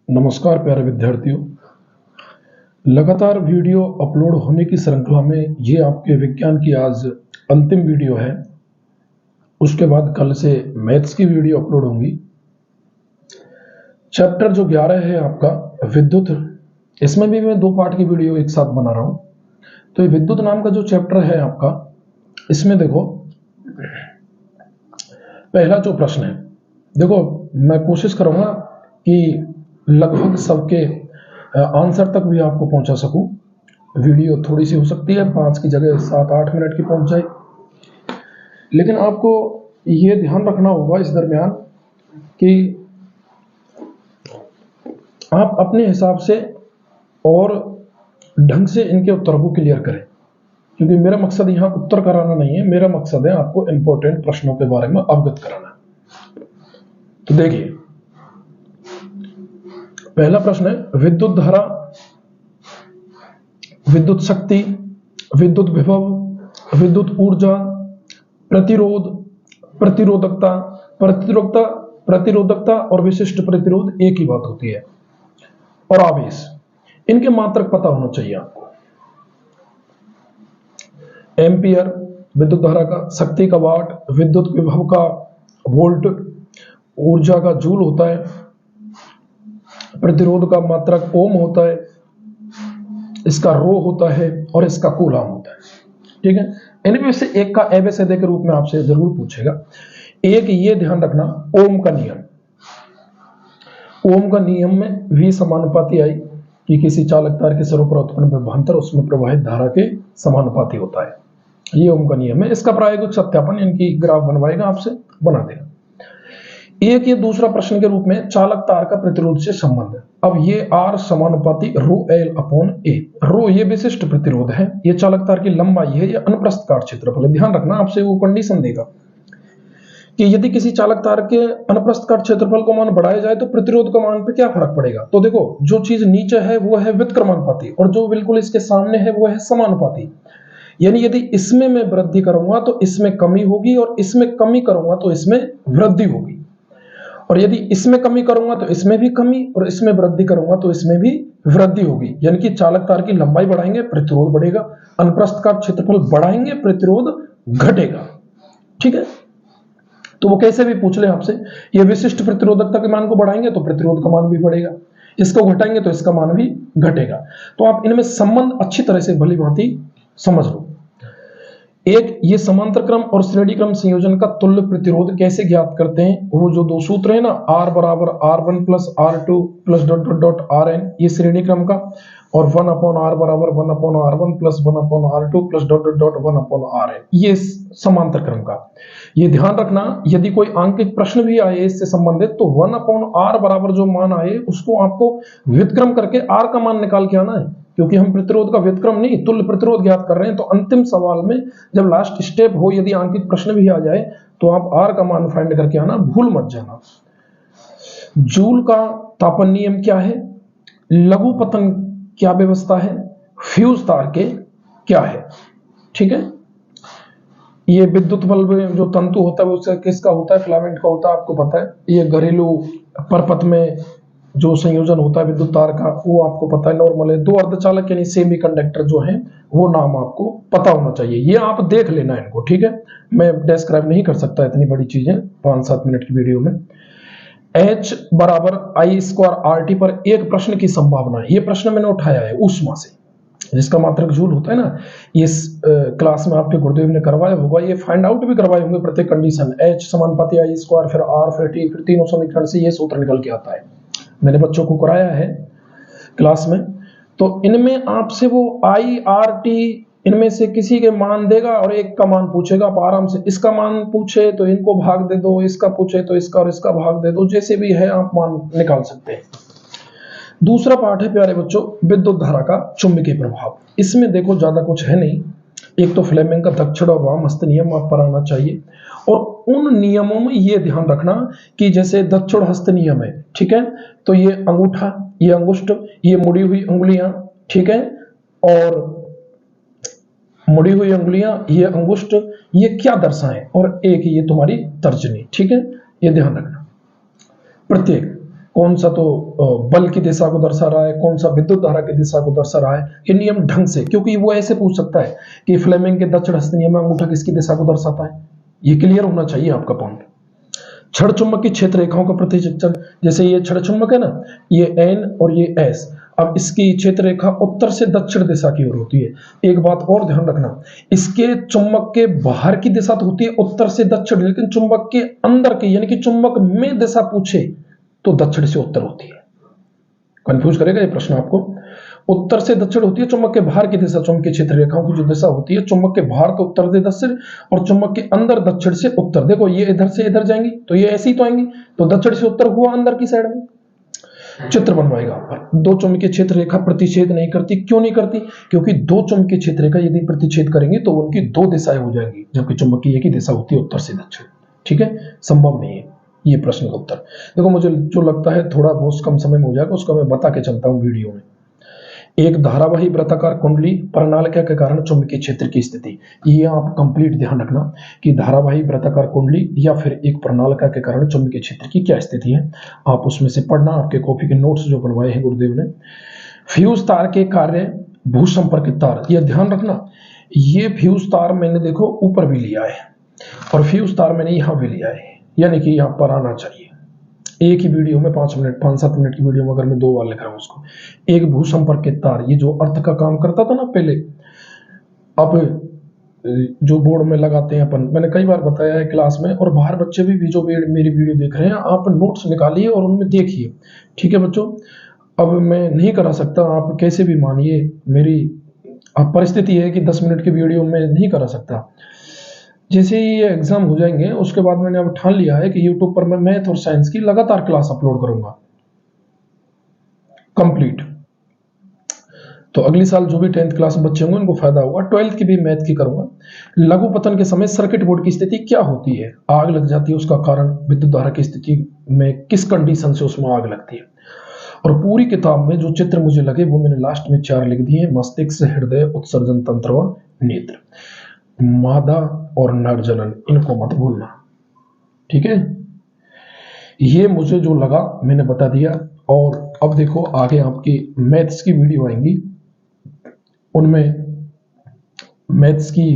नमस्कार प्यारे विद्यार्थियों। लगातार वीडियो अपलोड होने की श्रृंखला में ये आपके विज्ञान की आज अंतिम वीडियो है। उसके बाद कल से मैथ्स की वीडियो अपलोड होंगी। चैप्टर जो 11 है आपका विद्युत, इसमें भी मैं 2 पार्ट की वीडियो एक साथ बना रहा हूं। तो ये विद्युत नाम का जो चैप्टर है आपका, इसमें देखो पहला जो प्रश्न है, देखो मैं कोशिश करूंगा कि लगभग सबके आंसर तक भी आपको पहुंचा सकूं। वीडियो थोड़ी सी हो सकती है 5 की जगह 7-8 मिनट की पहुंच जाए, लेकिन आपको ये ध्यान रखना होगा इस दरमियान कि आप अपने हिसाब से और ढंग से इनके उत्तर को क्लियर करें, क्योंकि मेरा मकसद यहाँ उत्तर कराना नहीं है, मेरा मकसद है आपको इंपॉर्टेंट प्रश्नों के बारे में अवगत कराना। तो देखिए पहला प्रश्न है विद्युत धारा, विद्युत शक्ति, विद्युत विभव, विद्युत ऊर्जा, प्रतिरोध, प्रतिरोधकता, प्रतिरोधकता और विशिष्ट प्रतिरोध एक ही बात होती है, और आवेश, इनके मात्रक पता होना चाहिए आपको। एम्पियर विद्युत धारा का, शक्ति का वाट, विद्युत विभव का वोल्ट, ऊर्जा का जूल होता है, प्रतिरोध का मात्रक ओम होता है, इसका रो होता है और इसका कूलाम होता है। ठीक है, इनमें से एक का एबीसीडी के रूप में आपसे जरूर पूछेगा। एक ये ध्यान रखना, ओम का नियम, ओम का नियम में V समानुपाती आई कि किसी चालक तार के सिरों पर उत्पन्न विभवांतर उसमें प्रवाहित धारा के समानुपाती होता है। ये ओम का नियम है। इसका प्रायोगिक सत्यापन इनकी ग्राफ बनवाएगा, आपसे बना देगा। एक ये दूसरा प्रश्न के रूप में चालक तार का प्रतिरोध से संबंध है। अब ये R समानुपाती रो L अपॉन A, रो ये विशिष्ट प्रतिरोध है, ये चालक तार की लंबाई है, ये अनुप्रस्थ काट क्षेत्रफल है। ध्यान रखना, आपसे वो कंडीशन देगा कि यदि किसी चालक तार के अनुप्रस्थ काट क्षेत्रफल को मान बढ़ाया जाए तो प्रतिरोध का मान पे क्या फर्क पड़ेगा। तो देखो, जो चीज नीचे है वो है व्युत्क्रमानुपाती और जो बिल्कुल इसके सामने है वो है समानुपाती। यानी यदि इसमें मैं वृद्धि करूंगा तो इसमें कमी होगी, और इसमें कमी करूंगा तो इसमें वृद्धि होगी, और यदि इसमें कमी करूंगा तो इसमें भी कमी, और इसमें वृद्धि करूंगा तो इसमें भी वृद्धि होगी। यानी कि चालक तार की लंबाई बढ़ाएंगे प्रतिरोध बढ़ेगा, अनुप्रस्थ काट क्षेत्रफल बढ़ाएंगे प्रतिरोध घटेगा। ठीक है, तो वो कैसे भी पूछ ले आपसे, ये विशिष्ट प्रतिरोधकता के मान को बढ़ाएंगे तो प्रतिरोध का मान भी बढ़ेगा, इसको घटाएंगे तो इसका मान भी घटेगा। तो आप इनमें संबंध अच्छी तरह से भली भांति समझ लो। एक ये समांतर क्रम और श्रेणी क्रम संयोजन का तुल्य प्रतिरोध कैसे ज्ञात करते हैं, वो जो 2 सूत्र है ना, R बराबर R1 plus R2 plus dot dot dot RN, ये श्रेणी क्रम का, और 1 अपॉन R बराबर 1 upon R1 plus 1 upon R2 plus dot dot dot 1 upon RN, ये समांतर क्रम का। ये ध्यान रखना, यदि कोई आंकिक प्रश्न भी आए इससे संबंधित तो 1 अपॉन R बराबर जो मान आए उसको आपको व्युत्क्रम करके R का मान निकाल के आना है, क्योंकि हम प्रतिरोध का व्युत्क्रम नहीं तुल्य प्रतिरोध ज्ञात कर रहे हैं। तो अंतिम सवाल में जब लास्ट स्टेप हो, यदि आंकिक प्रश्न भी आ जाए तो आप R का मान फाइंड करके आना, भूल मत जाना। जूल का तापन नियम क्या है, लघु पतन क्या व्यवस्था है, फ्यूज तार के क्या है। ठीक है, ये विद्युत बल्ब जो तंतु होता है उसका किसका होता है, फिलामेंट का होता है, आपको पता है। ये घरेलू परपथ में जो संयोजन होता है विद्युत तार का वो आपको पता है, नॉर्मल है। 2 अर्धचालक यानी सेमीकंडक्टर जो है वो नाम आपको पता होना चाहिए, ये आप देख लेना इनको। ठीक है, मैं डिस्क्राइब नहीं कर सकता इतनी बड़ी चीजें 5-7 मिनट की वीडियो में। H बराबर I² RT पर एक प्रश्न की संभावना है, ये प्रश्न मैंने उठाया है ऊष्मा से, जिसका मात्रक जूल होता है ना। इस क्लास में आपके गुरुदेव ने करवाया होगा, ये फाइंड आउट भी करवाए होंगे प्रत्येक कंडीशन। H समानुपाती I² फिर R फिर T फिर तीनों समीकरण से ये सूत्र निकल के आता है, मैंने बच्चों को कराया है क्लास में। तो इनमें आपसे वो I R T इनमें से किसी के मान देगा और एक का मान पूछेगा, आप आराम से इसका मान पूछे तो इनको भाग दे दो, इसका पूछे तो इसका और इसका भाग दे दो, जैसे भी है आप मान निकाल सकते हैं। दूसरा पार्ट है प्यारे बच्चों विद्युत धारा का चुंबकीय प्रभाव। इसमें देखो ज्यादा कुछ है नहीं, एक तो फ्लेमिंग का दक्षिण और वाम हस्त नियम आप पर आना चाहिए, और उन नियमों में ये ध्यान रखना कि जैसे दक्षिण हस्त नियम है, ठीक है, तो ये अंगूठा, ये अंगुष्ठ, ये मुड़ी हुई उंगलियां, ठीक है, और मुड़ी हुई उंगलियां, ये अंगुष्ठ, ये क्या दर्शाएं, और एक ये तुम्हारी तर्जनी। ठीक है, ये ध्यान रखना। प्रत्येक कौन सा तो बल की दिशा को दर्शा रहा है, कौन सा विद्युत धारा की दिशा को दर्शा रहा है, ये नियम ढंग से, क्योंकि वो ऐसे पूछ सकता है कि फ्लेमिंग के दक्षिण हस्त नियम में अंगूठा किसकी दिशा को दर्शाता है। ये क्लियर होना चाहिए आपका पॉइंट। क्षण चुंबक की क्षेत्र रेखाओं का प्रतिचित्रण, जैसे ये क्षण चुंबक है ना, ये एन और ये एस, अब इसकी क्षेत्र रेखा उत्तर से दक्षिण दिशा की ओर होती है। एक बात और ध्यान रखना, इसके चुंबक के बाहर की दिशा तो होती है उत्तर से दक्षिण, लेकिन चुंबक के अंदर की यानी कि चुंबक में दिशा पूछे तो दक्षिण से उत्तर होती है। कंफ्यूज करेगा ये प्रश्न आपको। उत्तर से दक्षिण होती है, चुंबक के बाहर की दिशा, चुंबकीय क्षेत्र रेखाओं की जो दिशा होती है, चुंबक के बाहर तो उत्तर से दक्षिण और चुंबक के अंदर दक्षिण से उत्तर। देखो ये इधर से इधर जाएंगी तो ये ऐसी तो आएंगी, तो दक्षिण से उत्तर हुआ अंदर की साइड में। चित्र बनवाएगा पर दो चुंबकीय क्षेत्र रेखा प्रतिच्छेद नहीं करती। क्यों नहीं करती? क्योंकि दो चुंबकीय क्षेत्र रेखा यदि प्रतिच्छेद करेंगी तो उनकी दो दिशाएं हो जाएंगी, जबकि चुंबक की एक ही दिशा होती है उत्तर से दक्षिण। ठीक है, संभव नहीं है ये प्रश्न का उत्तर। देखो मुझे जो लगता है थोड़ा बहुत कम समय में हो जाएगा, उसको मैं बता के चलता हूं वीडियो में। एक धारावाही वृत्ताकार कुंडली प्रणालिका के कारण चुंबकीय क्षेत्र की स्थिति, ये आप कंप्लीट ध्यान रखना कि धारावाही वृत्ताकार कुंडली या फिर एक प्रणालिका के कारण चुंबकीय क्षेत्र की क्या स्थिति है। आप उसमें से पढ़ना, आपके कॉपी के नोट्स जो बनवाए हैं गुरुदेव ने। फ्यूज तार के कार्य भू संपर्कित तार, ये ध्यान रखना, ये फ्यूज तार मैंने देखो ऊपर भी लिया है और फ्यूज तार मैंने यहां भी लिया है, यानी कि यहां पर आना चाहिए। एक ही वीडियो में 5-7 मिनट की वीडियो में अगर मैं 2 बार लिख रहा हूं उसको। एक भू संपर्कित तार, ये जो अर्थ का काम करता था ना पहले, अब जो बोर्ड में लगाते हैं अपन, मैंने कई बार बताया है क्लास में, और बाहर बच्चे भी जो मेरी वीडियो देख रहे हैं, आप नोट्स निकालिए और उनमें देखिए। ठीक है बच्चों, अब मैं नहीं करा सकता, आप कैसे भी मानिए, मेरी अब परिस्थिति है कि 10 मिनट की वीडियो में नहीं करा सकता। जैसे ही ये एग्जाम हो जाएंगे उसके बाद मैंने अब ठान लिया है कि यूट्यूब पर मैं मैथ और साइंस की लगातार क्लास अपलोड करूंगा कंप्लीट। तो अगली साल जो भी 10th क्लास में बच्चे होंगे उनको फायदा होगा। 12th की भी मैथ की करूंगा। लघु पतन के समय सर्किट बोर्ड की स्थिति क्या होती है? आग लग जाती है, उसका कारण विद्युत धारा की स्थिति में किस कंडीशन से उसमें आग लगती है। और पूरी किताब में जो चित्र मुझे लगे वो मैंने लास्ट में 4 लिख दिए, मस्तिष्क, हृदय, उत्सर्जन तंत्र और नेत्र। मादा और नर जनन, इनको मत भूलना। ठीक है, ये मुझे जो लगा मैंने बता दिया। और अब देखो आगे आपकी मैथ्स की वीडियो आएंगी, उनमें मैथ्स की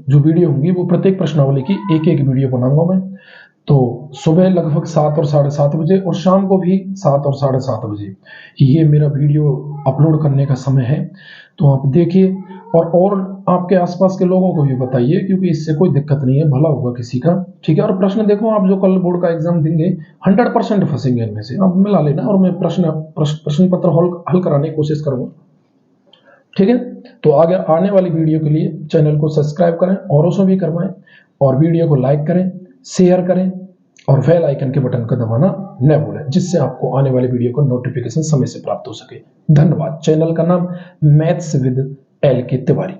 जो वीडियो होंगी वो प्रत्येक प्रश्नावली की एक एक वीडियो बनाऊंगा मैं। तो सुबह लगभग 7 और 7:30 बजे और शाम को भी 7 और 7:30 बजे ये मेरा वीडियो अपलोड करने का समय है। तो आप देखिए और आपके आसपास के लोगों को भी बताइए, क्योंकि इससे कोई दिक्कत नहीं है, भला होगा किसी का। ठीक है, और प्रश्न देखो, आप जो कल बोर्ड का एग्जाम देंगे 100% फंसेंगे इनमें से। अब मिला लेना और मैं प्रश्न पत्र हल कराने की कोशिश करूंगा। ठीक है, तो आगे आने वाली वीडियो के लिए चैनल को सब्सक्राइब करें, औरों से भी करवाएं, और वीडियो को लाइक करें, शेयर करें और बेल आइकन के बटन को दबाना न भूलें, जिससे आपको आने वाली वीडियो का नोटिफिकेशन समय से प्राप्त हो सके। धन्यवाद। चैनल का नाम मैथ्स विद एल के तिवारी।